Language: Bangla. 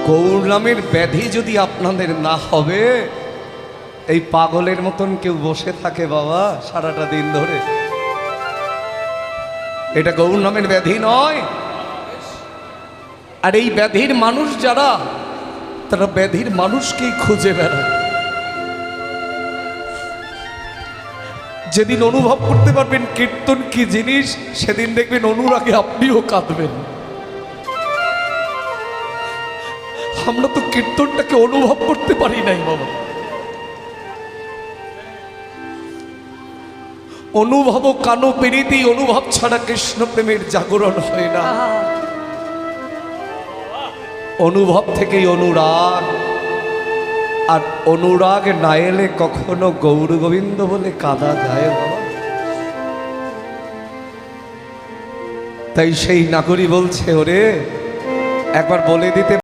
গৌর নামের ব্যাধি যদি আপনাদের না হবে, এই পাগলের মতন কেউ বসে থাকে বাবা সারাটা দিন ধরে, এটা গৌর নামের ব্যাধি নয়। আর এই ব্যাধির মানুষ যারা, তারা ব্যাধির মানুষকেই খুঁজে বেড়ায়। যেদিন অনুভব করতে পারবেন কীর্তন কি জিনিস, সেদিন দেখবেন অনুরাগে আপনিও কাঁদবেন। আমরা তো কীর্তনটাকে অনুভব করতে পারি নাই বাবা। অনুভব কানো পেরিতি, অনুভব ছাড়া কৃষ্ণ প্রেমের জাগরণ হয় না। অনুভব থেকেই অনুরাগ, আর অনুরাগ না এলে কখনো গৌর গোবিন্দ বলে কাঁদা যায় বাবা। তাই সেই নাগরী বলছে, ওরে একবার বলে দিতে